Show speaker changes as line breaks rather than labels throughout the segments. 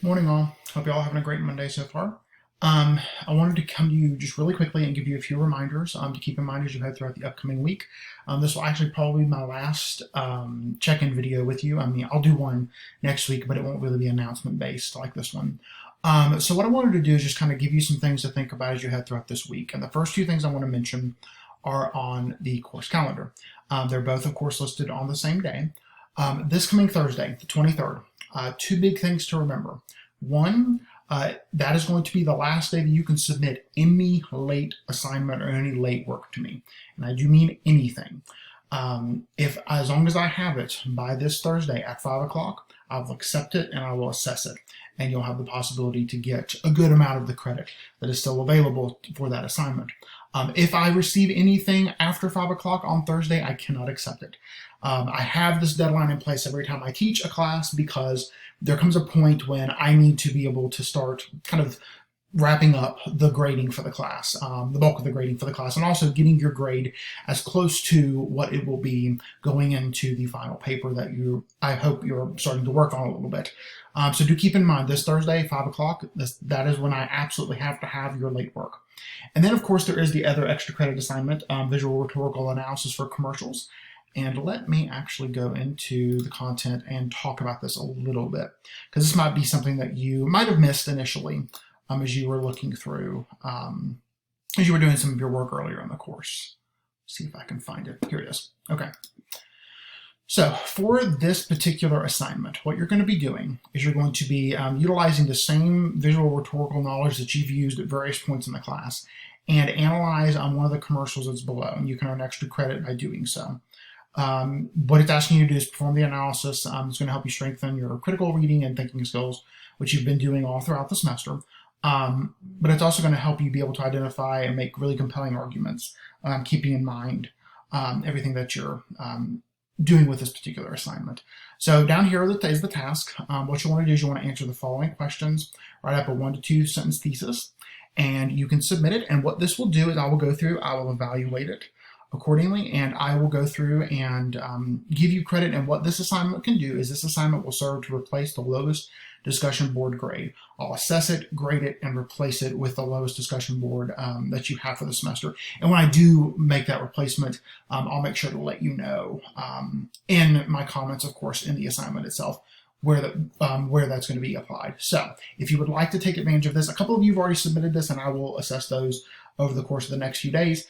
Morning, all. Hope you all having a great Monday so far. I wanted to come to you just really quickly and give you a few reminders to keep in mind as you head throughout the upcoming week. This will actually probably be my last check-in video with you. I mean, I'll do one next week, but it won't really be announcement based like this one. So what I wanted to do is just kind of give you some things to think about as you head throughout this week. And the first two things I want to mention are on the course calendar. They're both, of course, listed on the same day. This coming Thursday, the 23rd, two big things to remember. One, that is going to be the last day that you can submit any late assignment or any late work to me. And I do mean anything. If as long as I have it by this Thursday at 5 o'clock, I will accept it and I will assess it. And you'll have the possibility to get a good amount of the credit that is still available for that assignment. If I receive anything after 5 o'clock on Thursday, I cannot accept it. I have this deadline in place every time I teach a class because there comes a point when I need to be able to start kind of wrapping up the grading for the class, the bulk of the grading for the class, and also getting your grade as close to what it will be going into the final paper that I hope you're starting to work on a little bit. So do keep in mind this Thursday, 5 o'clock, that is when I absolutely have to have your late work. And then, of course, there is the other extra credit assignment, visual rhetorical analysis for commercials. And let me actually go into the content and talk about this a little bit, because this might be something that you might have missed initially as you were looking through, as you were doing some of your work earlier in the course. Let's see if I can find it. Here it is. Okay. So for this particular assignment, what you're going to be doing is you're going to be utilizing the same visual rhetorical knowledge that you've used at various points in the class and analyze on one of the commercials that's below, and you can earn extra credit by doing so. What it's asking you to do is perform the analysis. It's going to help you strengthen your critical reading and thinking skills, which you've been doing all throughout the semester. But it's also going to help you be able to identify and make really compelling arguments, keeping in mind everything that you're doing with this particular assignment. So down here is the task. What you want to do is you want to answer the following questions, write up a 1 to 2 sentence thesis, and you can submit it. And what this will do is I will evaluate it accordingly, and I will go through and give you credit. And what this assignment can do is this assignment will serve to replace the lowest discussion board grade. I'll assess it, grade it, and replace it with the lowest discussion board that you have for the semester. And when I do make that replacement, I'll make sure to let you know in my comments, of course, in the assignment itself, where that's going to be applied. So if you would like to take advantage of this, a couple of you have already submitted this, and I will assess those over the course of the next few days.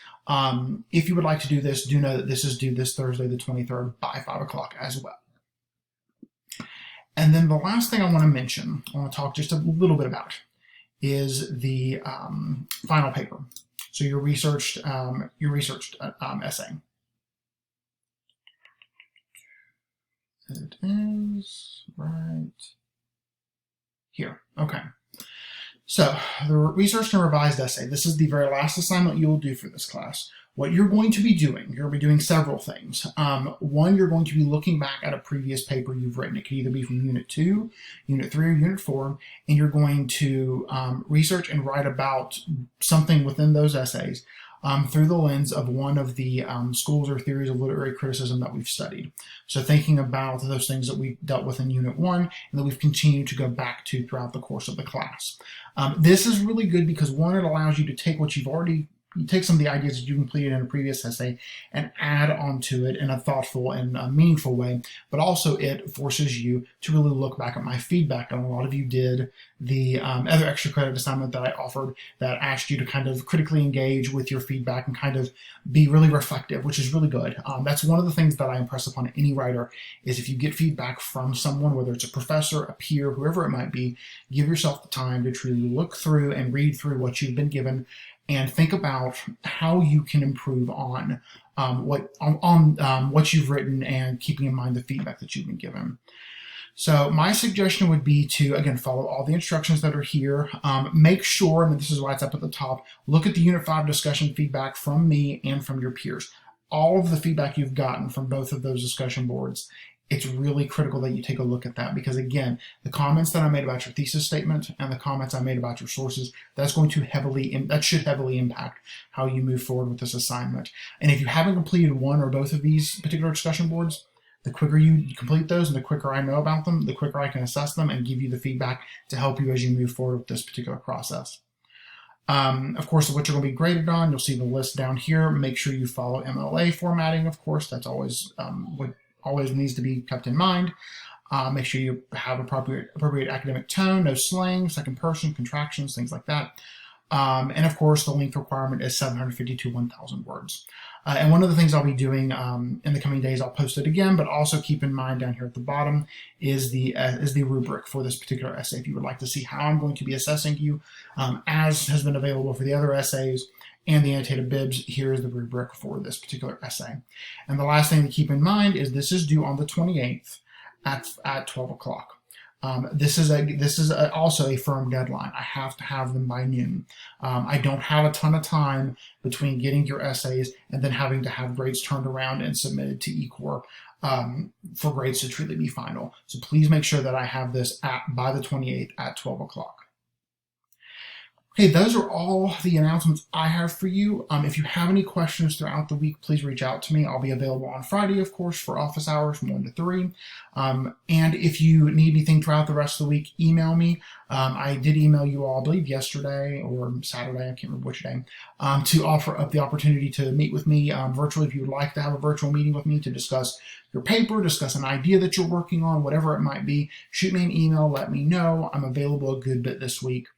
If you would like to do this, do know that this is due this Thursday, the 23rd, by 5 o'clock as well. And then the last thing I want to mention, I want to talk just a little bit about, is the final paper. So your researched essay. It is right here. Okay. So the researched and revised essay, this is the very last assignment you will do for this class. What you're going to be doing, you're going to be doing several things. One, you're going to be looking back at a previous paper you've written. It could either be from Unit 2, Unit 3, or Unit 4, and you're going to research and write about something within those essays through the lens of one of the schools or theories of literary criticism that we've studied. So thinking about those things that we've dealt with in Unit 1 and that we've continued to go back to throughout the course of the class. This is really good because, one, it allows you to take what you take some of the ideas that you completed in a previous essay and add onto it in a thoughtful and meaningful way, but also it forces you to really look back at my feedback. And a lot of you did the other extra credit assignment that I offered that asked you to kind of critically engage with your feedback and kind of be really reflective, which is really good. That's one of the things that I impress upon any writer is if you get feedback from someone, whether it's a professor, a peer, whoever it might be, give yourself the time to truly look through and read through what you've been given and think about how you can improve on what you've written and keeping in mind the feedback that you've been given. So my suggestion would be to, again, follow all the instructions that are here. Make sure, and this is why it's up at the top, look at the Unit 5 discussion feedback from me and from your peers. All of the feedback you've gotten from both of those discussion boards, it's really critical that you take a look at that because, again, the comments that I made about your thesis statement and the comments I made about your sources, that should heavily impact how you move forward with this assignment. And if you haven't completed one or both of these particular discussion boards, The quicker you complete those and the quicker I know about them, the quicker I can assess them and give you the feedback to help you as you move forward with this particular process. Of course, what you're going to be graded on, you'll see the list down here. Make sure you follow MLA formatting, of course. That's always what always needs to be kept in mind. Make sure you have appropriate academic tone, no slang, second person, contractions, things like that. And of course, the length requirement is 750 to 1,000 words. And one of the things I'll be doing in the coming days, I'll post it again, but also keep in mind down here at the bottom is the rubric for this particular essay. If you would like to see how I'm going to be assessing you, as has been available for the other essays and the annotated bibs, here is the rubric for this particular essay. And the last thing to keep in mind is this is due on the 28th at 12 o'clock. This is also a firm deadline. I have to have them by noon. I don't have a ton of time between getting your essays and then having to have grades turned around and submitted to eCore for grades to truly be final. So please make sure that I have this by the 28th at 12 o'clock. Okay, those are all the announcements I have for you. If you have any questions throughout the week, please reach out to me. I'll be available on Friday, of course, for office hours from 1 to 3. And if you need anything throughout the rest of the week, email me. I did email you all, I believe, yesterday or Saturday, I can't remember which day, to offer up the opportunity to meet with me virtually if you would like to have a virtual meeting with me to discuss your paper, discuss an idea that you're working on, whatever it might be. Shoot me an email, let me know. I'm available a good bit this week.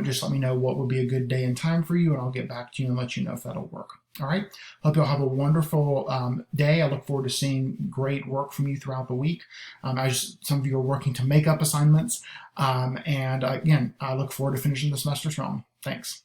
Just let me know what would be a good day and time for you, and I'll get back to you and let you know if that'll work. All right. Hope you'll have a wonderful day. I look forward to seeing great work from you throughout the week. As some of you are working to make up assignments. And again, I look forward to finishing the semester strong. Thanks.